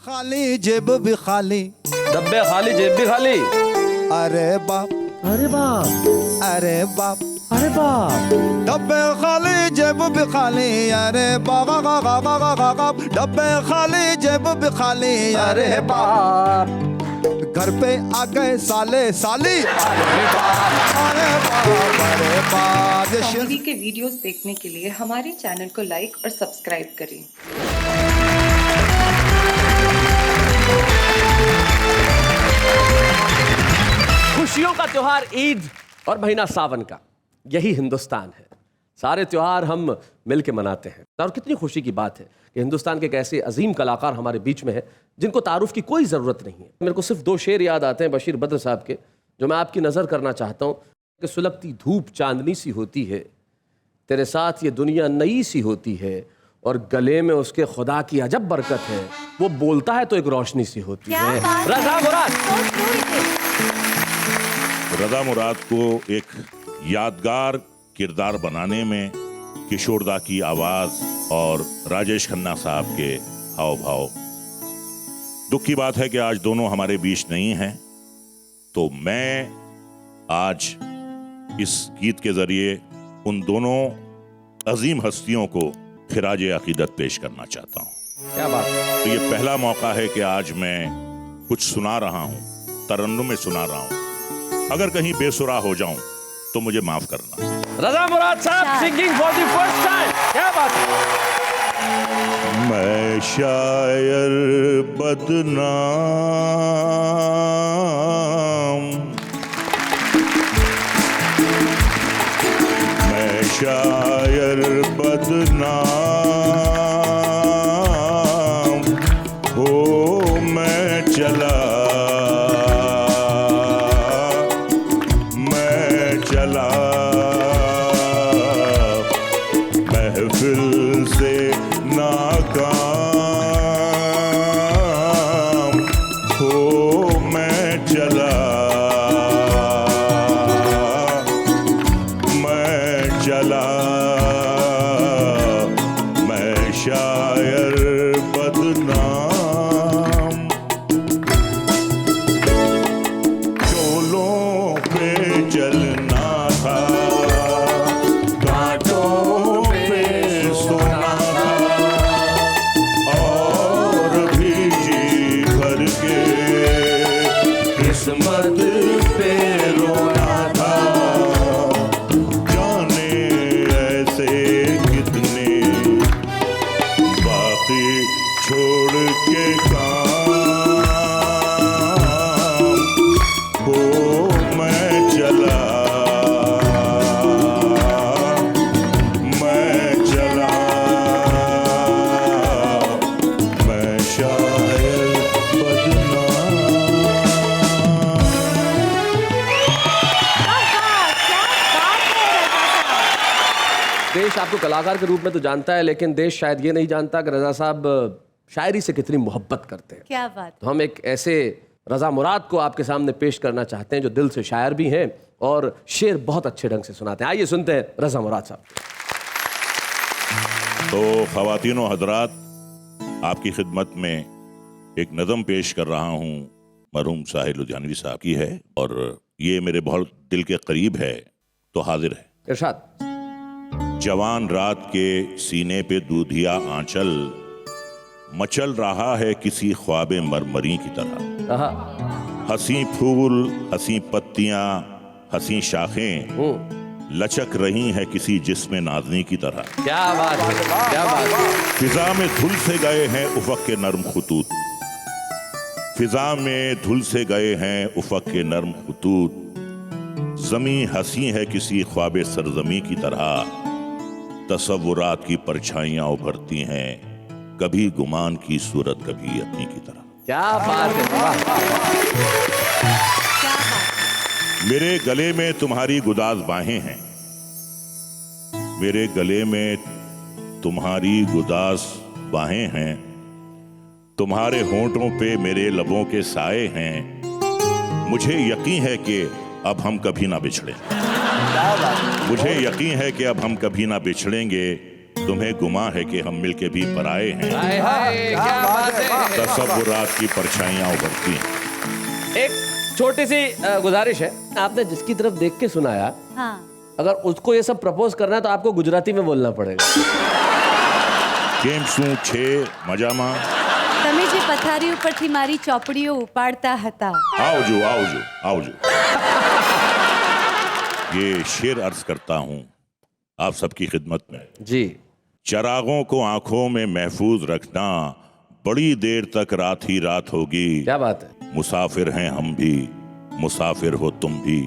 खाली जेब भी खाली, डब्बे खाली जेब भी खाली। अरे बाप, अरे बाप, अरे बाप, अरे बाप। डब्बे खाली जेब भी खाली, अरे बाप, डब्बे खाली जेब भी खाली, अरे बाप। घर पे आ गए साले साली, अरे बाप, अरे बाप, अरे बाप। कॉमेडी के वीडियोस देखने के लिए हमारे चैनल को लाइक और सब्सक्राइब करें। खुशियों का त्योहार ईद और महीना सावन का, यही हिंदुस्तान है। सारे त्योहार हम मिलके मनाते हैं और कितनी खुशी की बात है कि हिंदुस्तान के एक ऐसे अजीम कलाकार हमारे बीच में हैं जिनको तारुफ की कोई ज़रूरत नहीं है। मेरे को सिर्फ दो शेर याद आते हैं बशीर बद्र साहब के, जो मैं आपकी नज़र करना चाहता हूँ कि सुलगती धूप चांदनी सी होती है, तेरे साथ ये दुनिया नई सी होती है, और गले में उसके खुदा की अजब बरकत है, वो बोलता है तो एक रोशनी सी होती है। रज़ा मुराद। रज़ा मुराद को एक यादगार किरदार बनाने में किशोरदा की आवाज और राजेश खन्ना साहब के हाव भाव। दुख की बात है कि आज दोनों हमारे बीच नहीं हैं, तो मैं आज इस गीत के जरिए उन दोनों अजीम हस्तियों को खिराज अकीदत पेश करना चाहता हूं। क्या बात है। तो ये पहला मौका है कि आज मैं कुछ सुना रहा हूं, तरन्नुम में सुना रहा हूं। अगर कहीं बेसुरा हो जाऊं तो मुझे माफ करना। रज़ा मुराद साहब singing for the first time. क्या बात है। मैं शायर बदनाम, मैं शायर बदनाम, हो मैं चला, मैं चला महफिल से नाकाम, हो मैं चला, मैं चला, मैं शायर बदनाम। चोलों पे चलना था, घाटों पे सोना था, और भी जी भर के किस्मत पे रोना था। जाने ऐसे कितने बाकी छोड़ के काम, हो मैं चला, मैं चला, मैं शायर बदनाम। देश आपको कलाकार के रूप में तो जानता है, लेकिन देश शायद ये नहीं जानता कि रज़ा साहब शायरी से कितनी मोहब्बत करते हैं। क्या बात। तो हम एक ऐसे रज़ा मुराद को आपके सामने पेश करना चाहते हैं जो दिल से शायर भी हैं और शेर बहुत अच्छे ढंग से सुनाते हैं। आइए सुनते हैं रज़ा मुराद साहब। तो ख़वातीन व हज़रात, आपकी खिदमत में एक नज़म पेश कर रहा हूँ, मरहूम साहिल लुधियानवी साहब की है, और ये मेरे बहुत दिल के करीब है, तो हाजिर है। इरशाद। जवान रात के सीने पे दूधिया आंचल, मचल रहा है किसी ख्वाबे मरमरी की तरह। आहा। हंसी फूल, हंसी पत्तियां, हंसी शाखें लचक रही है किसी जिस्म नाज़नी की तरह। क्या बात है, क्या बात है। फिजा में धुल से गए हैं उफ़क़ के नर्म खुतूत, फिजा में धुल से गए हैं उफ़क़ के नर्म खुतूत, ज़मीं हंसी है किसी ख्वाबे सरज़मी की तरह। तसव्वुरात की परछाइयां उभरती हैं, कभी गुमान की सूरत कभी अपनी की तरह। क्या बात है। वाह, वाह, वाह। मेरे गले में तुम्हारी गुदाज बाहें हैं, मेरे गले में तुम्हारी गुदाज बाहें हैं, तुम्हारे होंठों पे मेरे लबों के साए हैं। मुझे यकीन है कि अब हम कभी ना बिछड़े, मुझे यकीन है कि अब हम कभी ना बिछड़ेंगे। तुम्हें गुमा है कि हम मिलके भी पराए हैं। हाय हाय, क्या बात है। तसव्वुरात की परछाइयां उभरती हैं। एक छोटी सी गुजारिश है, आपने जिसकी तरफ देख के सुनाया, हाँ। अगर उसको ये सब प्रपोज करना है तो आपको गुजराती में बोलना पड़ेगा। केम શું છે મજામાં? તમે જે પથારી ઉપરથી મારી ચોપડીઓ ઉપાડતા હતા। आवजो आवजो आवजो। ये शेर अर्ज करता हूँ आप सबकी खिदमत में। जी। चरागों को आंखों में महफूज रखना, बड़ी देर तक रात ही रात होगी। क्या बात है। मुसाफिर हैं हम भी, मुसाफिर हो तुम भी,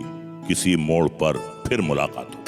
किसी मोड़ पर फिर मुलाकात हो।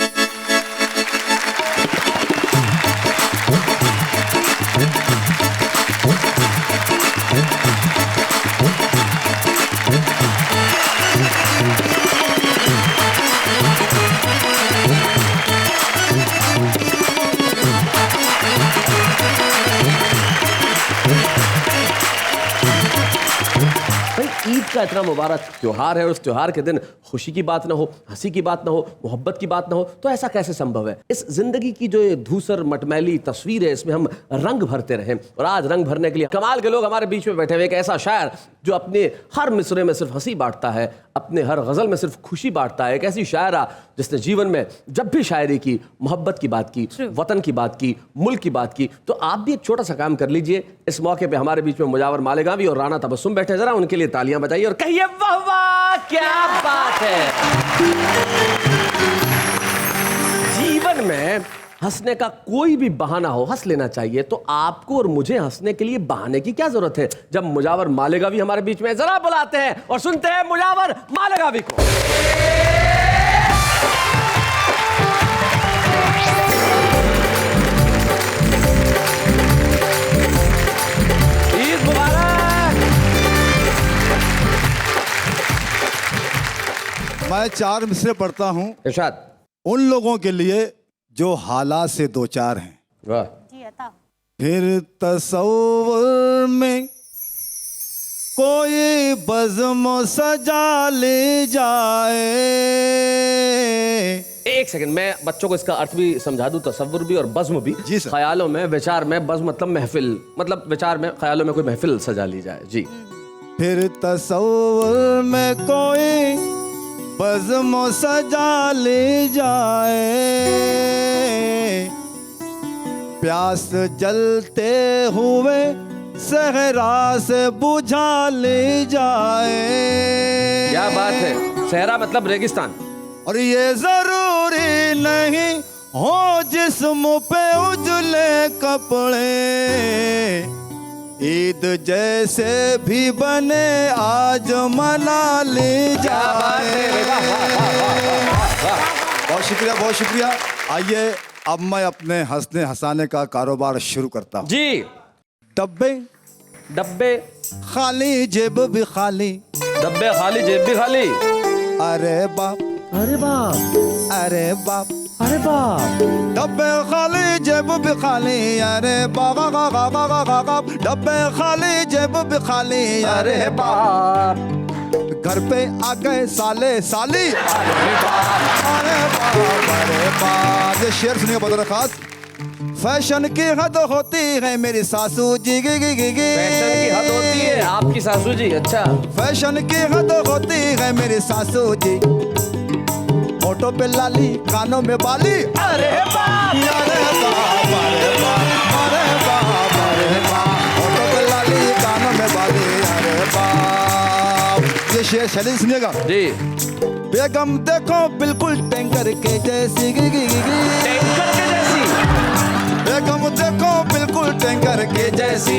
भाई ईद का इतना मुबारक त्योहार है और उस त्योहार के दिन खुशी की बात ना हो, हंसी की बात ना हो, मोहब्बत की बात ना हो, तो ऐसा कैसे संभव है। इस जिंदगी की जो ये धूसर मटमैली तस्वीर है, इसमें हम रंग भरते रहें। और आज रंग भरने के लिए कमाल के लोग हमारे बीच में बैठे हुए। एक ऐसा शायर जो अपने हर मिसरे में सिर्फ हंसी बांटता है, अपने हर गजल में सिर्फ खुशी बांटता है। एक ऐसी शायरा जिसने जीवन में जब भी शायरी की, मोहब्बत की बात की, वतन की बात की, मुल्क की बात की। तो आप भी एक छोटा सा काम कर लीजिए। इस मौके पे हमारे बीच में मुजावर मालेगावी और राना तबस्सुम बैठे, जरा उनके लिए तालियां बजाइए और कहिए वाह वाह, क्या बात है। जीवन में हंसने का कोई भी बहाना हो, हंस लेना चाहिए। तो आपको और मुझे हंसने के लिए बहाने की क्या जरूरत है, जब मुजावर मालेगावी हमारे बीच में। जरा बुलाते हैं और सुनते हैं मुजावर मालेगावी को। ईद मुबारक। मैं 4 मिसरे पढ़ता हूँ इरशाद। उन लोगों के लिए जो हालात से दो चार हैं। वाह। जी बताओ। फिर तसव्वुर में कोई बज़्म सजा ले जाए। एक सेकंड, मैं बच्चों को इसका अर्थ भी समझा दूं। तसव्वुर भी और बज़्म भी। जी सर। ख्यालों में, विचार में, बज़्म मतलब महफिल, मतलब विचार में, ख्यालों में कोई महफिल सजा ली जाए। जी। फिर तसव्वुर में कोई बज़्म सजा ले जाए, प्यास जलते हुए सहरा से बुझा ले जाए। क्या बात है। सहरा मतलब रेगिस्तान। और ये जरूरी नहीं हो जिस्म पे उजले कपड़े, ईद जैसे भी बने आज मना ले जाए। बहुत शुक्रिया, बहुत शुक्रिया। आइए अब मैं अपने हंसने हंसाने का कारोबार शुरू करता हूँ। जी। डब्बे डब्बे खाली जेब भी खाली, डब्बे खाली जेब भी खाली। अरे बाप, अरे बाप, अरे बाप, अरे बाप। डब्बे खाली जेब भी खाली, अरे बाबा गा गा गा गा गा गा। डब्बे खाली जेब भी खाली, अरे बाप। घर पे आ गए साले साली, अरे बाप, अरे बाप, अरे बाप। ये शेर सुनिए बदर खास। फैशन की हद होती है मेरी सासू जी, गी गी गी गी। फैशन की हद होती है आपकी सासू जी। अच्छा। फैशन की हद होती है मेरी सासू जी, होठों पे लाली, कानों में बाली, अरे बाप, अरे बाप, अरे बाप, अरे बाप, अरे बाप। होठों पे लाली, कानों में बाली, अरे बाप। ये शेर शैली सुनिएगा। जी। बेगम देखो बिल्कुल टैंकर के जैसी, गी गी गी गी। टैंकर के जैसी। बेगम देखो बिल्कुल टैंकर के जैसी,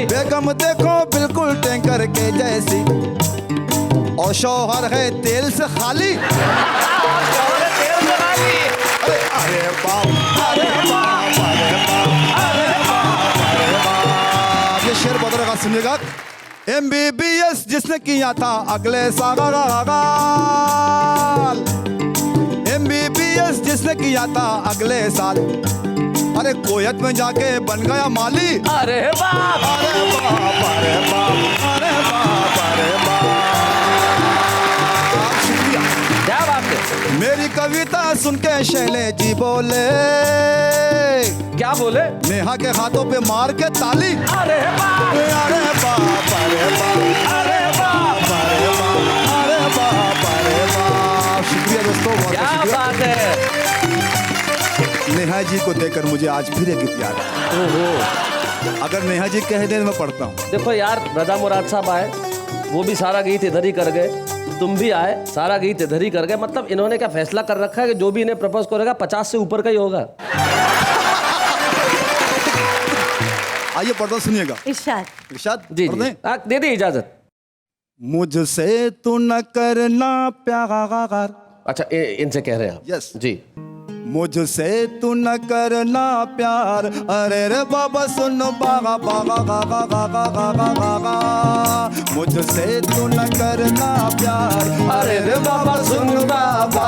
बेगम देखो बिल्कुल टैंकर के जैसी। और शौहर है तेल से खाली, अरे अरे बाप, अरे बाप, अरे बाप, अरे बाप, अरे बाप। ये शेर बहुत रहा, सुनिएगा। MBBS जिसने किया था अगले साल, MBBS जिसने किया था अगले साल, अरे कोयत में जाके बन गया माली, अरे बाप, अरे बाप, अरे बाप, अरे बाप, अरे बाप। शुक्रिया। क्या बात है। मेरी कविता सुन के शैले जी बोले, क्या बोले? नेहा के हाथों पे मार के ताली। अरे बाप, अरे बाप, अरे बाप, अरे बाप, अरे बाप, अरे बाप, अरे बाप। शुक्रिया दोस्तों, बहुत क्या शुक्रिया। बात है। नेहा जी को देखकर मुझे आज फिर एक गीत याद आया। ओहो। अगर नेहा जी कह दे तो मैं पढ़ता हूँ। देखो यार, रजा मुराद साहब आए, वो भी सारा गीत इधर ही कर गए, तुम भी आए, सारा गीत इधर ही कर गए। मतलब इन्होंने क्या फैसला कर रखा है कि जो भी इन्हें प्रपोज करेगा 50 से ऊपर का ही होगा। आइए पढ़ता सुनिएगा। इरशाद। इरशाद जी पढ़ जी, दें? दे दी इजाजत। मुझसे तू न करना प्यार। अच्छा, इनसे कह रहे हैं आप? यस। जी। मुझसे तू न करना प्यार, अरे रे बाबा सुन बागा बागा गागा गागा गागा गागा। मुझसे तू न करना प्यार, अरे रे बाबा सुन बाबा।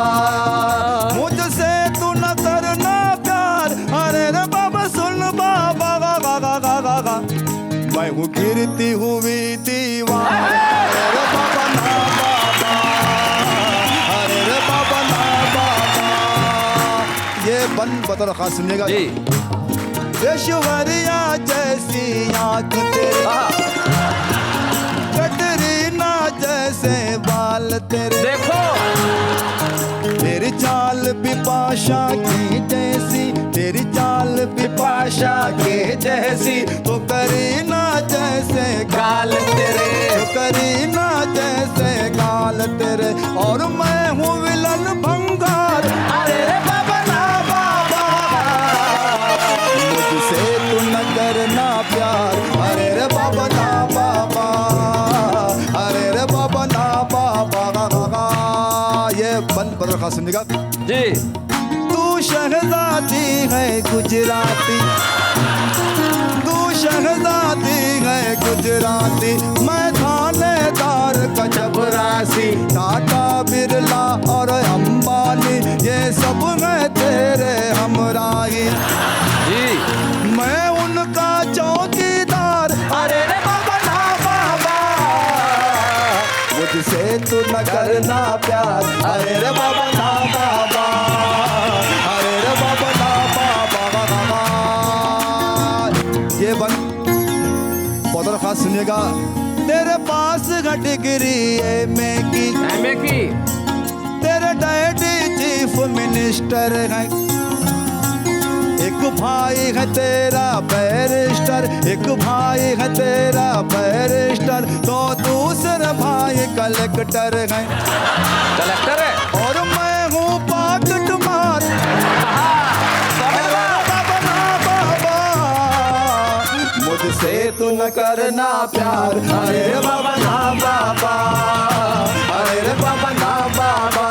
मुझसे तू न करना प्यार, अरे रे बाबा सुन बाबा गागा गागा गागा। मैं हूँ गिरती हुई दीवार, अरे रे बाबा ना बाबा, अरे रे बाबा ना बाबा। ये बंद बतौर खास सुनिएगा। जी। ऐश्वर्या जैसी आँख तेरी, कटरीना जैसे बाल तेरे, देखो तेरी चाल बिपाशा की जैसी, तेरी चाल बिपाशा के जैसी। तो करीना जैसे गाल तेरे, तो करीना जैसे गाल तेरे। और मैं हूँ विलन भंगार, अरे रे बाबा ना बाबा। मुझसे तू न करना प्यार, अरे रे बाबा ना बाबा, अरे रे बाबा ना बाबा। ये बंद पर रखा सुनिएगा। जी। तू शहजादी है गुजराती, तू शहजादी है गुजराती। मैं थानेदार का चपरासी, टाटा बिरला और अंबानी ये सब है तेरे हमराही। जी। मैं उनका चौकीदार, अरे रे बाबा ना बाबा। मुझसे तू न करना प्यार, अरे रे बाबा ना बाबा, अरे रे बाबा ना बाबा बाबा। ये बन बहुत खास सुनिएगा। तेरे पास डिग्री एमए की, तेरे डैडी चीफ मिनिस्टर है। एक भाई है तेरा बैरिस्टर, एक भाई है तेरा बैरिस्टर। तो दूसरा भाई कलेक्टर है। कलेक्टर है। और मैं हूँ पॉकेट मार, बाबा ना बाबा। मुझसे तू न करना प्यार, अरे बाबा ना बाबा, अरे रे बाबा ना बाबा।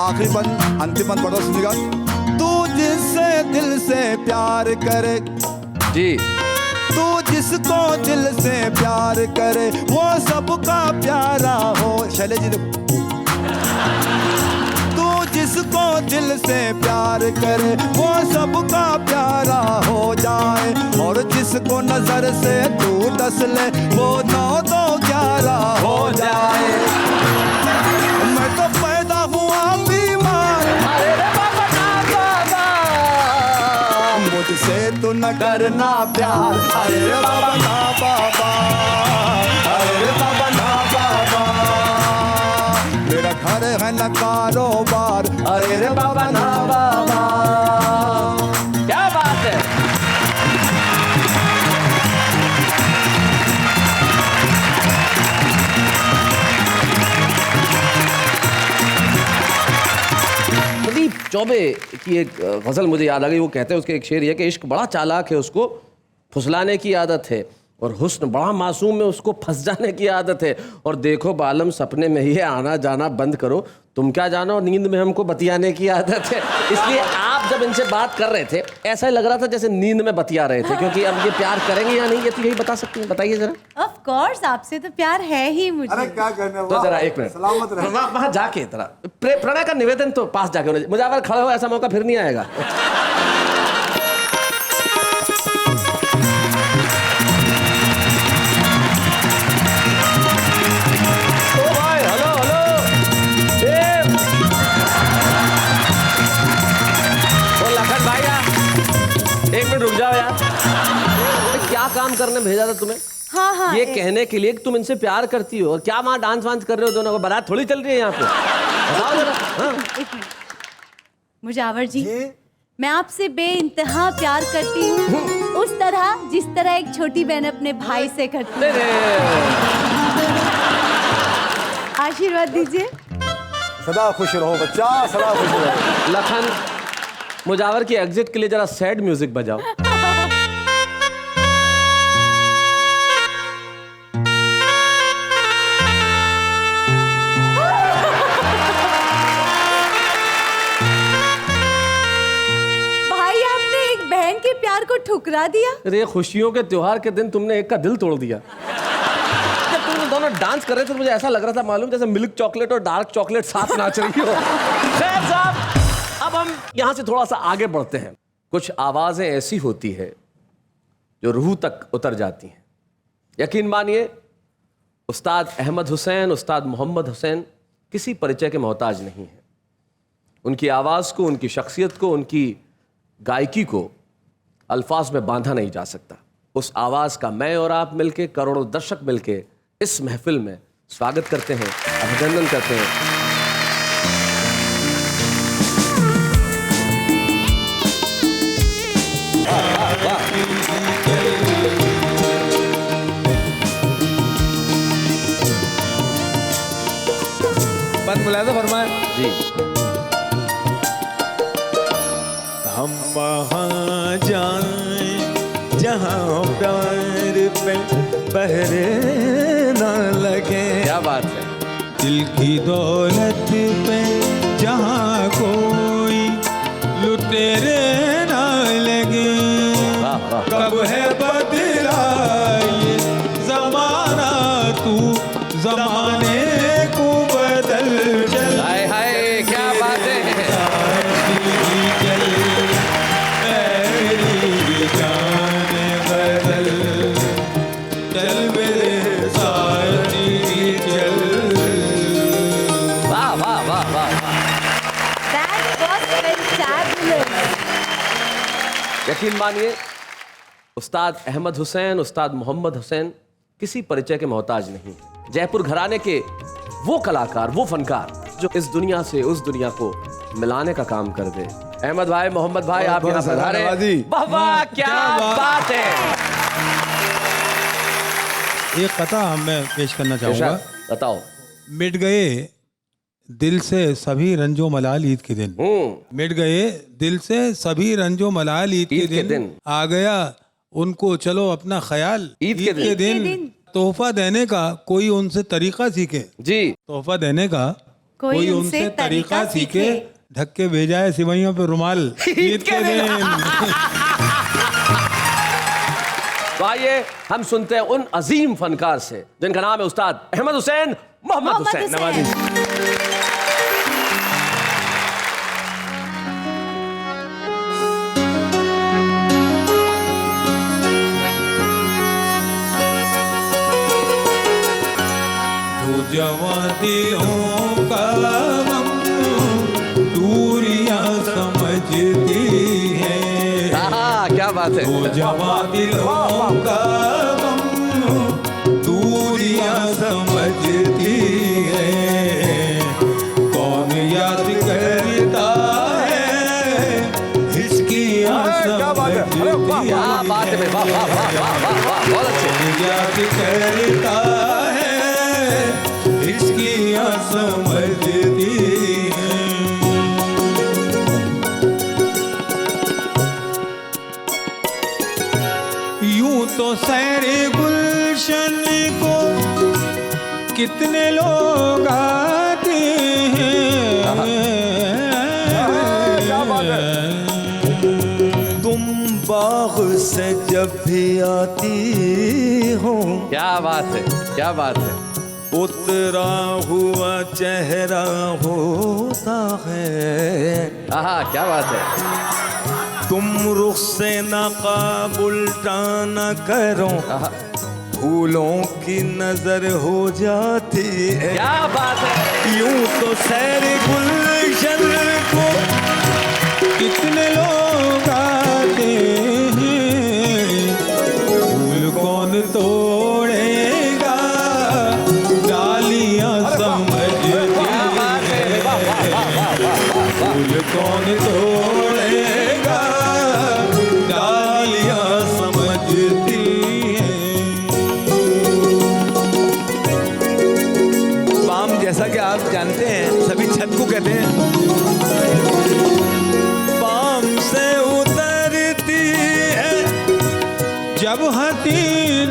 आखिरी बंद, अंतिम बंद पढ़ो सुनिएगा। तू जिससे दिल से प्यार करे, जी। तू जिसको दिल से प्यार करे वो सबका प्यारा हो। शैले जी तू जिसको दिल से प्यार करे वो सबका प्यारा हो जाए। और जिसको नजर से तू डस ले वो 9-2-11 हो जाए। मैं तो पैदा हुआ बीमार, अरे रे बाबा ना बाबा। मुझसे तू न करना प्यार, अरे रे बाबा ना बाबा, अरे रे बाबा ना बाबा। मेरा घर है न कारोबार, अरे रे बाबा ना बाबा। क्या बात है। प्रदीप चौबे की एक गजल मुझे याद आ गई। वो कहते हैं, उसके एक शेर ये कि इश्क बड़ा चालाक है, उसको फुसलाने की आदत है। और हुस्न बड़ा मासूम है, उसको फंस जाने की आदत है। और देखो बालम सपने में ही है, आना जाना बंद करो, तुम क्या जानो, और नींद में हमको बतियाने की आदत है। इसलिए आप जब इनसे बात कर रहे थे ऐसा ही लग रहा था जैसे नींद में बतिया रहे थे। क्योंकि अब ये प्यार करेंगे या नहीं ये तो यही बता सकते हैं। बताइए जरा। ऑफ कोर्स आपसे तो प्यार है ही मुझे। अरे क्या करने, तो जरा एक मिनट सलामत रहे। वहाँ जाके जरा प्रणय का निवेदन तो पास जाके होना चाहिए। मुझे अगर खड़े हो ऐसा मौका फिर नहीं आएगा। ओ भाई, हेलो हेलो। ने भेजा था तुम्हें हाँ हाँ ये कहने के लिए कि तुम इनसे प्यार करती हो? क्या वहाँ डांस वांस कर रहे हो दोनों को? बारात थोड़ी चल रही है यहाँ पे। बताओ जरा। हाँ। एक मिनट मुजावर जी, मैं आपसे बेइंतहा प्यार करती हूँ, उस तरह जिस तरह एक छोटी बहन अपने भाई से करती है। आशीर्वाद दीजिए। सदा खुश रहो बच्चा, सदा खुश रहो। लखन, मुजावर की एग्जिट के लिए जरा सैड म्यूजिक बजाओ। भाई आपने एक बहन के प्यार को ठुकरा दिया। अरे खुशियों के त्योहार के दिन तुमने एक का दिल तोड़ दिया। जब तुम दोनों डांस कर रहे थे तो मुझे ऐसा लग रहा था मालूम जैसे मिल्क चॉकलेट और डार्क चॉकलेट साथ नाच रही हो। खैर साहब, अब हम यहां से थोड़ा सा आगे बढ़ते हैं। कुछ आवाजें ऐसी होती है जो रूह तक उतर जाती हैं। यकीन मानिए, उस्ताद अहमद हुसैन, उस्ताद मोहम्मद हुसैन किसी परिचय के मोहताज नहीं है। उनकी आवाज को, उनकी शख्सियत को, उनकी गायकी को अल्फाज में बांधा नहीं जा सकता। उस आवाज का मैं और आप मिलके, करोड़ों दर्शक मिलके इस महफिल में स्वागत करते हैं, अभिनंदन करते हैं। बात मुलायदा फरमाए जी। हम वहाँ जाएं जहाँ प्यार पे पहरे न लगे, क्या बात है। दिल की दौलत पे जहाँ कोई लुटेरे न लगे। वाह वाह। कब है बदला ये जमाना, तू जमाने को बदल चल। हाय हाय, क्या बात है। वाह वाह वाह वाह। That was fantabulous. यकीन मानिए, उस्ताद अहमद हुसैन, उस्ताद मोहम्मद हुसैन किसी परिचय के मोहताज नहीं है। जयपुर घराने के वो कलाकार, वो फनकार जो इस दुनिया से उस दुनिया को मिलाने का काम कर दे। अहमद भाई, मोहम्मद भाई, आप यहाँ पधारे। वाह वाह, क्या बात है। एक कथा मैं पेश करना चाहूँगा। बताओ। मिट गए दिल से सभी रंजो मलाल ईद के दिन। मिट गए दिल से सभी रंजो मलाल ईद के दिन। आ गया उनको चलो अपना ख्याल ईद के दिन। तोहफा देने का कोई उनसे तरीका सीखे। जी। तोहफा देने का कोई उनसे तरीका सीखे। ढक के भेजा है सिवैयों पे रुमाल ईद के दिन। तो आइए हम सुनते हैं उन अजीम फनकार से जिनका नाम है उस्ताद अहमद हुसैन, मोहम्मद हुसैन। नवाजी। जवां दिलों का गम दूरियां समझती है। क्या बात है। तो जवां दिलों का गम दूरियां समझती है। कौन याद करता है इसकी समझती है। क्या बात है। वाह वाह वाह वाह वाह वाह, बहुत अच्छे। याद करता है इसकी समझती है। यूं तो सैरे गुलशन को कितने लोग आते हैं। तुम बाग से जब भी आती हो। क्या बात है, क्या बात है। उतरा हुआ चेहरा होता है। क्या बात है। तुम रुख से नकाब उल्टा न करो, फूलों की नजर हो जाती है। क्या बात है। यूं तो सैर गुलशन को कितने लोग आते हैं। फूल कौन आप जानते हैं सभी छत को कहते हैं। बाम से उतरती है जब हंसी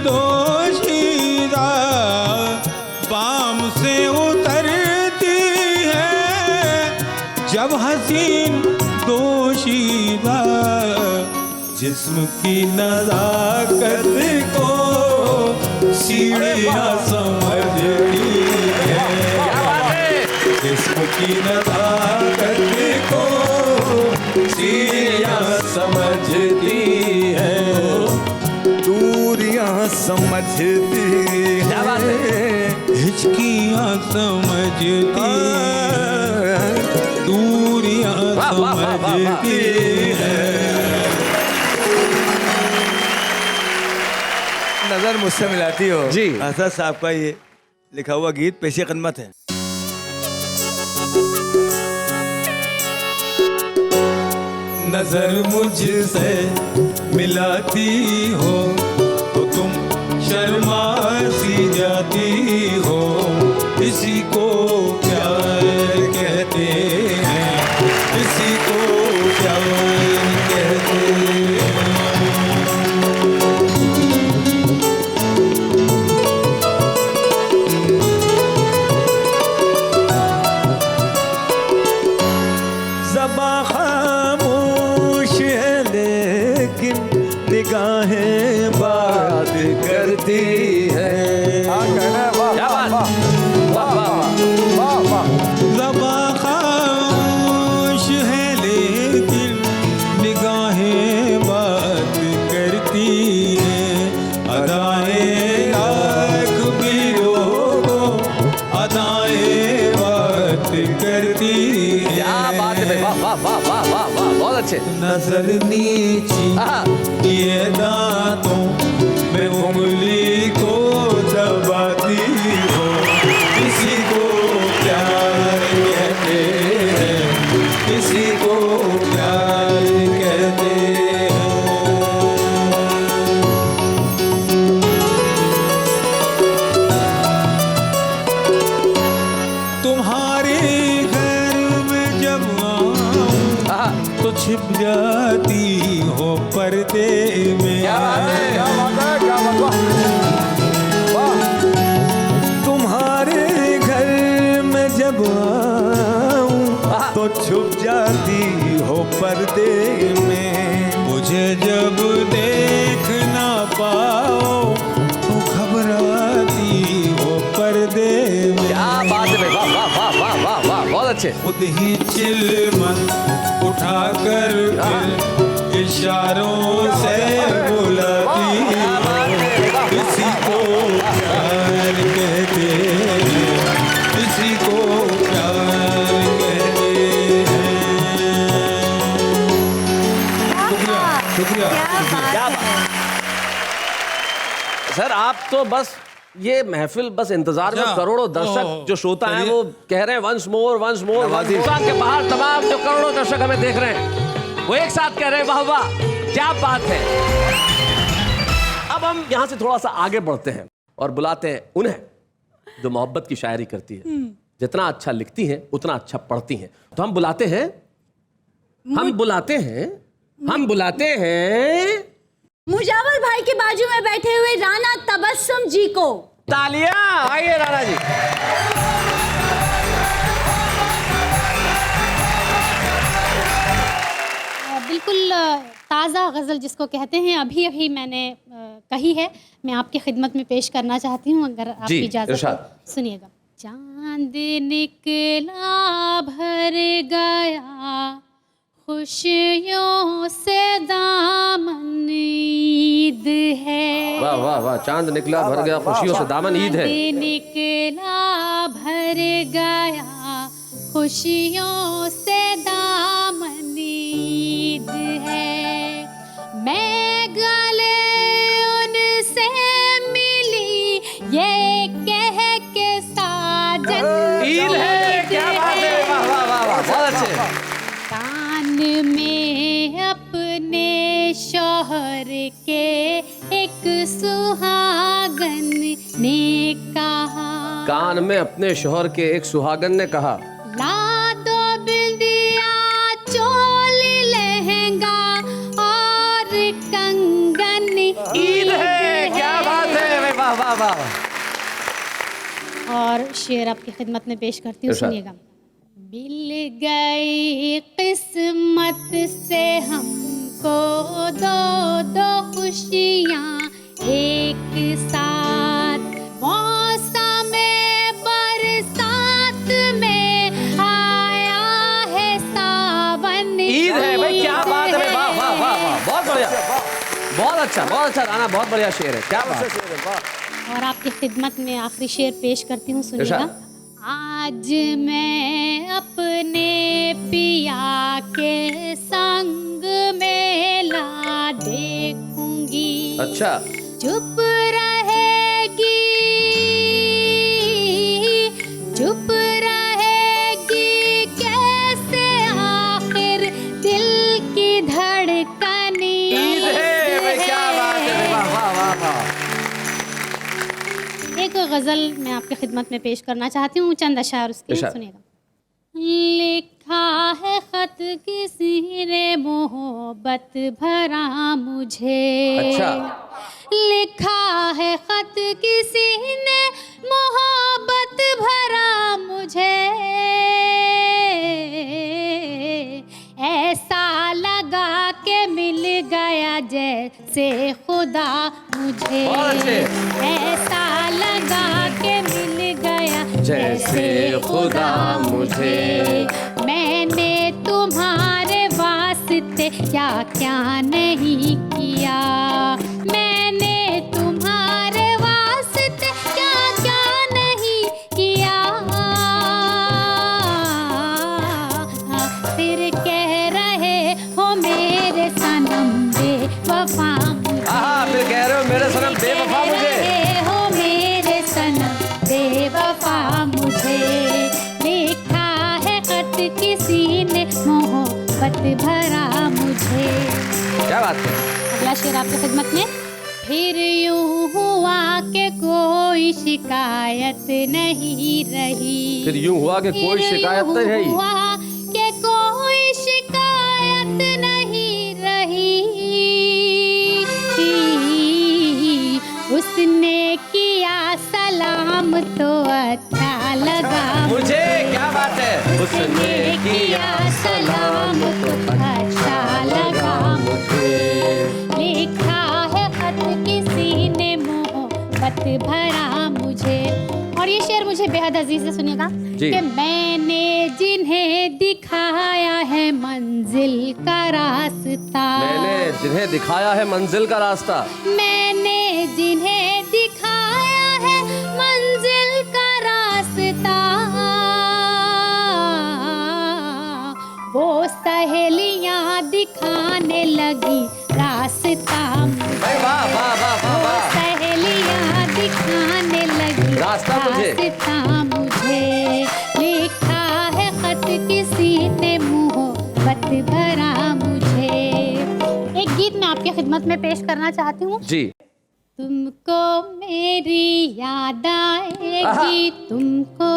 दोशीदा, बाम से उतरती है जब हसीन दोशीदा, जिस्म की नजाकत को सीढ़ियाँ समझती है, जिस्म की नजाकत को सीढ़ियाँ समझती है, दूरियां समझती है, हिचकियाँ समझती है, दूरियाँ समझती है। नजर मुझसे मिलाती हो जी। असद साहब का ये लिखा हुआ गीत पेश खिदमत है। नजर मुझसे मिलाती हो तो तुम शर्मा सी जाती हो, इसी को प्यार कहते हैं, इसी को प्यार कहते हैं। ज़बां खामोश है लेकिन निगाहें बात करती है। क्या बात, वाह वाह वाह। ज़बां खामोश है लेकिन निगाहें बात करती हैं, अदाएं लाख भी लोगो अदाएं बात करती क्या बात है, वाह वाह वाह वाह वाह वाह, बहुत अच्छे। नजर नीची ये दांतों में उंगली को दबाती हो, इसी को प्यार कहते हैं, इसी को प्यार कहते हैं। तुम्हारे घर में जब आऊं तो छिप जाती हो पर्दे में, तुम्हारे घर में जब आऊं तो छुप जाती हो पर्दे में, मुझे जब देख ना पाओ तो घबराती हो पर्दे में। क्या बात है, वाह वाह वाह वाह वाह वाह, बहुत अच्छे। खुद ही चिलमन उठाकर इशारों से बुलाती हो, इसी को प्यार कहते हैं, इसी को प्यार कहते हैं। शुक्रिया क्या बात है। सर आप तो बस ये महफिल बस इंतजार में, अच्छा। करोड़ों दर्शक जो श्रोता हैं वो कह रहे हैं once more once more. Hindustan के बाहर तमाम जो करोड़ों दर्शक हमें देख रहे हैं वो एक साथ कह रहे हैं वाह वाह क्या बात है। अब हम यहाँ से थोड़ा सा आगे बढ़ते हैं और बुलाते हैं उन्हें जो मोहब्बत की शायरी करती है, जितना अच्छा लिखती हैं उतना अच्छा पढ़ती हैं। तो हम बुलाते हैं मुजावर भाई के बाजू में बैठे हुए राणा तबस्सुम जी को। तालियां, आइए राणा जी। बिल्कुल ताज़ा गज़ल जिसको कहते हैं, अभी अभी मैंने कही है, मैं आपकी खिदमत में पेश करना चाहती हूँ, अगर आपकी इजाज़त हो। सुनिएगा। चांद निकला भर गया खुशियों से दामन ईद है। वाह वाह वाह, चांद निकला भर गया खुशियों से दामन ईद है। चांद निकला भर गया खुशियों से दामन ईद है। मैं गले उनसे मिली ये कह के साजन ईद है। क्या बात है, वाह वाह वाह वाह, बहुत अच्छे। कान में अपने शौहर के एक सुहागन ने कहा कान में अपने शोहर के एक सुहागन ने कहा, ला दो बिंदिया चोली लहंगा और कंगन। ईद है। क्या बात है, वाह वाह वाह। और शेर आपकी खिदमत में पेश करती हूँ, इरशाद। सुनिएगा। मिल गई किस्मत से हमको दो दो खुशियाँ एक साथ, मौसम बरसात में आया है सावन। ईद है भाई, क्या बात है, वाह वाह वाह वाह, बहुत बढ़िया, बहुत अच्छा राना, बहुत बढ़िया शेर है, क्या बात है। और आपकी खिदमत में आखिरी शेर पेश करती हूँ, सुनिएगा। इरशाद। आज मैं अपने पिया के संग मेला देखूंगी, अच्छा, चुप रहेगी, चुप रहेगी कैसे आखिर दिल की धड़कन। ईद है भाई, क्या बात है, वाह वाह वाह वाह। एक गजल मैं आपकी खिदमत में पेश करना चाहती हूँ, चंद अशार उसके, इरशाद। सुनिएगा। लिखा है खत किसी ने मोहब्बत भरा मुझे, अच्छा। लिखा है खत किसी ने मोहब्बत भरा मुझे, ऐसा लगा के मिल गया जैसे खुदा मुझे, बहुत अच्छे। ऐसा लगा के मिल गया जैसे खुदा मुझे, मैंने तुम्हारे वास्ते क्या क्या नहीं किया, मैंने तुम्हारे वास्ते क्या क्या नहीं किया, फिर कह रहे हो मेरे सनम बेवफा मुझे, फिर कह रहे हो मेरे सनम बेवफा मुझे, हो मेरे सनम बेवफा मुझे, लिखा है खत किसी ने मोहब्बत भरा मुझे। क्या बात है। अगला शेर आपकी खिदमत में। फिर यूं हुआ कि कोई शिकायत नहीं रही, फिर यूं हुआ कि कोई फिर शिकायत यूं नहीं रही, हुआ कि कोई शिकायत नहीं रही, उसने किया सलाम तो अच्छा लगा मुझे, क्या बात है, उसने किया सलाम तो अच्छा लगा मुझे, लिखा है खत किसी ने मोहब्बत भरा मुझे। और ये शेर मुझे बेहद अजीज से सुनिएगा जी। कि मैंने जिन्हें दिखाया है मंजिल का रास्ता, मैंने जिन्हें दिखाया है मंजिल का रास्ता, मैंने जिन्हें दिखाया है मंजिल का रास्ता, वो सहेलियां दिखाने लगी रास्ता मुझे, भाई वाह वाह वाह वाह वो वाह, सहेलियां दिखाने लगी रास्ता मुझे। रास्ता मुझे, लिखा है खत किसी ने मोहब्बत भरा मुझे। एक गीत मैं आपकी खिदमत में पेश करना चाहती हूँ। जी। तुमको मेरी याद आएगी, तुमको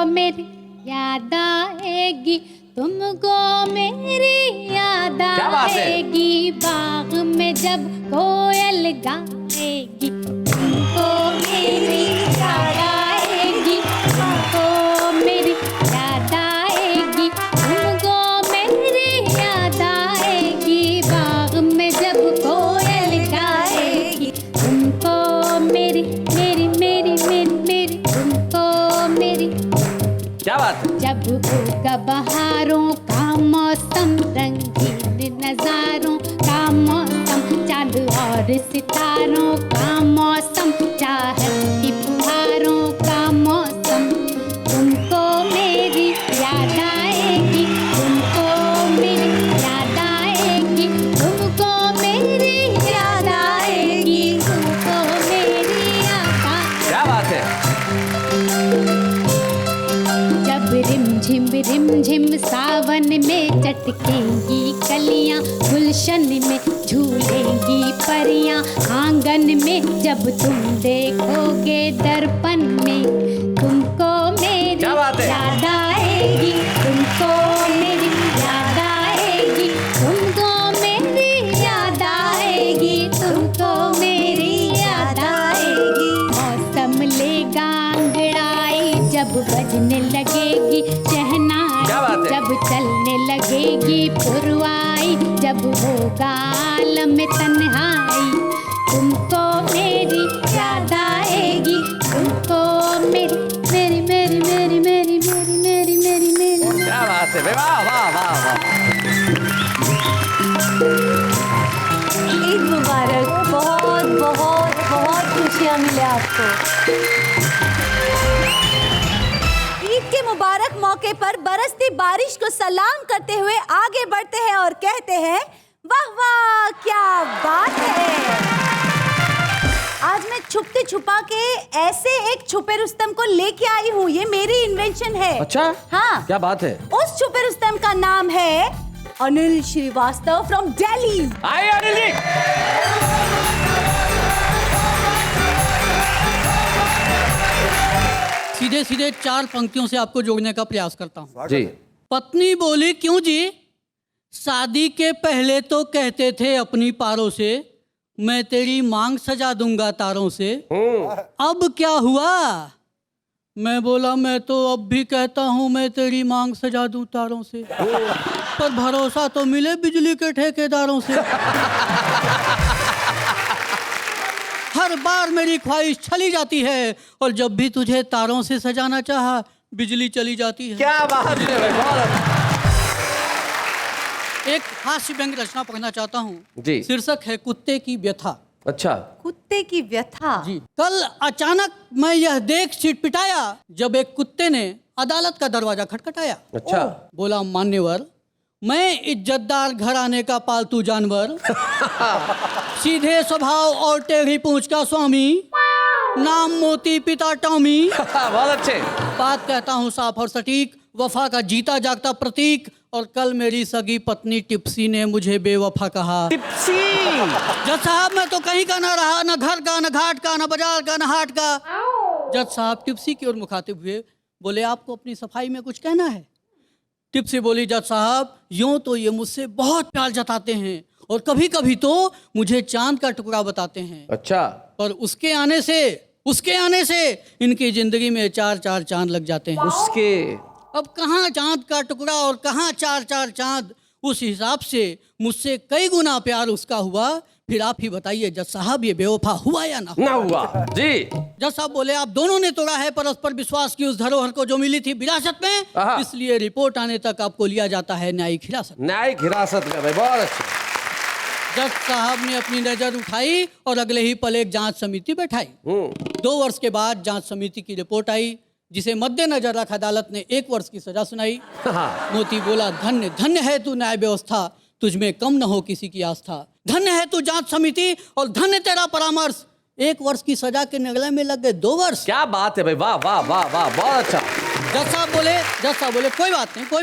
मेरी याद आएगी, तुमको मेरी याद क्या बात है? आएगी, बाग में जब कोयल गाएगी, तुमको मेरी याद आएगी, तुमको मेरी याद आएगी, तुमको मेरी याद आएगी, बाग में जब कोयल गाएगी, तुमको मेरी मेरी मेरी मेरी मेरी तुमको मेरी। क्या बात है। जब होगा बहारों का मौसम, रंगीन नजारों का मौसम, चांद और सितारों का मौसम, चाहत की फुहारों का मौसम, तुमको मेरी याद आएगी, तुमको मेरी याद आएगी, तुमको मेरी याद आएगी, तुमको मेरी याद आएगी। क्या बात है। जब रिम झिम सावन में चटकेंगी कलियां, गुलशन में झूलेंगी परियां, आंगन में जब तुम देखोगे दर्पण में, तुम जब बजने लगेगी शहनाई, क्या बात है? जब चलने लगेगी पुरवाई, जब होगा आलम में तन्हाई, तुमको मेरी याद आएगी, तुमको मेरी मेरी मेरी मेरी मेरी मेरी मेरी मेरी मेरी। क्या बात है, वाह वाह वाह वाह। ईद मुबारक, बहुत बहुत बहुत खुशियाँ मिले आपको। ईद के मुबारक मौके पर बरसती बारिश को सलाम करते हुए आगे बढ़ते हैं और कहते हैं वाह वाह क्या बात है। आज मैं छुपते छुपा के ऐसे एक छुपे रुस्तम को लेके आई हूँ, ये मेरी इन्वेंशन है। अच्छा, हाँ, क्या बात है? उस छुपे रुस्तम का नाम है अनिल श्रीवास्तव फ्रॉम दिल्ली। आइए अनिल जी। सीधे सीधे 4 पंक्तियों से आपको जोड़ने का प्रयास करता हूँ। जी। पत्नी बोली क्यों जी, शादी के पहले तो कहते थे अपनी पारों से मैं तेरी मांग सजा दूंगा तारों से, अब क्या हुआ? मैं बोला मैं तो अब भी कहता हूँ मैं तेरी मांग सजा दूं तारों से, पर भरोसा तो मिले बिजली के ठेकेदारों से। हर बार मेरी ख्वाहिश चली जाती है और जब भी तुझे तारों से सजाना चाहा बिजली चली जाती है। क्या बात है भाई, बहुत अच्छा। एक हास्य व्यंग रचना पढ़ना चाहता हूँ जी। शीर्षक है कुत्ते की व्यथा। अच्छा। कुत्ते की व्यथा। जी। कल अचानक मैं यह देख छिटपिटाया जब एक कुत्ते ने अदालत का दरवाजा खटखटाया। अच्छा। बोला मान्यवर, मैं इज्जतदार घराने का पालतू जानवर, सीधे स्वभाव और टेढ़ी पूंछ का स्वामी, नाम मोती पिता टॉमी, बहुत अच्छे। बात कहता हूँ साफ और सटीक, वफा का जीता जागता प्रतीक, और कल मेरी सगी पत्नी टिप्सी ने मुझे बेवफा कहा। टिप्सी। जज साहब मैं तो कहीं का ना रहा, न घर का, न घाट का, न बाजार का, न हाट का। जज साहब टिप्सी की ओर मुखातिब हुए, बोले आपको अपनी सफाई में कुछ कहना है? टिप्सी बोली जज साहब यूं तो ये मुझसे बहुत प्यार जताते हैं और कभी कभी तो मुझे चांद का टुकड़ा बताते हैं। अच्छा। पर उसके आने से इनकी जिंदगी में 4-4 चांद लग जाते हैं। उसके अब कहाँ चांद का टुकड़ा और कहाँ 4-4 चांद, उस हिसाब से मुझसे कई गुना प्यार उसका हुआ। फिर आप ही बताइए जज साहब ये बेवफा हुआ या ना हुआ? जी। जज साहब बोले आप दोनों ने तोड़ा है परस्पर विश्वास की उस धरोहर को जो मिली थी विरासत में, इसलिए रिपोर्ट आने तक आपको लिया जाता है न्यायिक हिरासत। न्यायिक हिरासत में भाई, बहुत अच्छा। जज साहब ने अपनी नजर उठाई और अगले ही पल एक जांच समिति बैठाई। 2 वर्ष के बाद जांच समिति की रिपोर्ट आई, जिसे मद्देनजर रख अदालत ने 1 वर्ष की सजा सुनाई। मोती बोला धन्य धन्य है तू न्याय व्यवस्था, तुझमें कम न हो किसी की आस्था। धन्य है तू जांच समिति और धन्य तेरा परामर्श, 1 वर्ष की सजा के निगले में लग गए 2 वर्ष। क्या बात है भाई, वाह वाह वाह वाह, बहुत अच्छा। जज साहब बोले कोई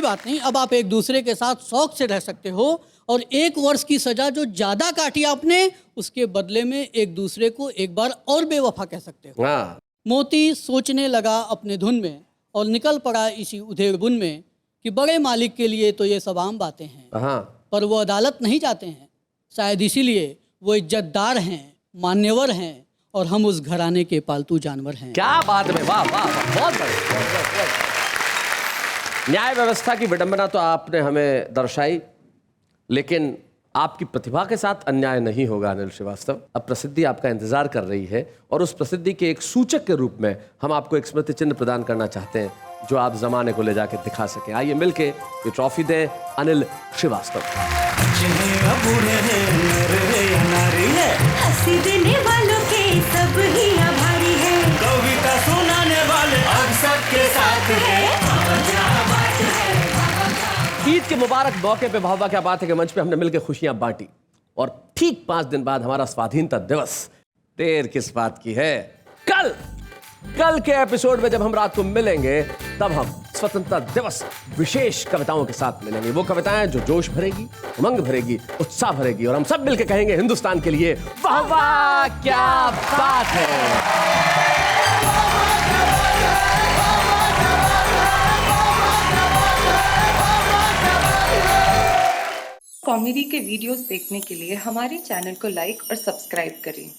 बात नहीं, अब आप एक दूसरे के साथ शौक से रह सकते हो और 1 वर्ष की सजा जो ज्यादा काटी आपने उसके बदले में एक दूसरे को एक बार और बेवफा कह सकते हो। हाँ। मोती सोचने लगा अपने धुन में और निकल पड़ा इसी उधेड़ बुन में कि बड़े मालिक के लिए तो ये सब आम बातें हैं। हाँ। पर वो अदालत नहीं जाते हैं, शायद इसीलिए वो इज्जतदार हैं, मान्यवर हैं और हम उस घराने के पालतू जानवर हैं। क्या बात है, वाह वाह वाह, बहुत बढ़िया। न्याय व्यवस्था की विडंबना तो आपने हमें दर्शाई, लेकिन आपकी प्रतिभा के साथ अन्याय नहीं होगा अनिल श्रीवास्तव। अब प्रसिद्धि आपका इंतजार कर रही है और उस प्रसिद्धि के एक सूचक के रूप में हम आपको एक स्मृति चिन्ह प्रदान करना चाहते हैं जो आप जमाने को ले जाके दिखा सकें। आइए मिलके ये ट्रॉफी दें अनिल श्रीवास्तव। हंसी देने वालों के सब ही आभारी है, कविता सुनाने वाले अब सबके साथ है। ईद के मुबारक मौके पे भावा क्या बात है कि मंच पे हमने मिलकर खुशियां बांटी और ठीक 5 दिन बाद हमारा स्वाधीनता दिवस। देर किस बात की है, कल के एपिसोड में जब हम रात को मिलेंगे तब हम स्वतंत्रता दिवस विशेष कविताओं के साथ मिलेंगे। वो कविताएं जो जोश भरेगी, उमंग भरेगी, उत्साह भरेगी और हम सब मिलकर कहेंगे हिंदुस्तान के लिए वाह वाह क्या बात है। कॉमेडी के वीडियोस देखने के लिए हमारे चैनल को लाइक और सब्सक्राइब करें।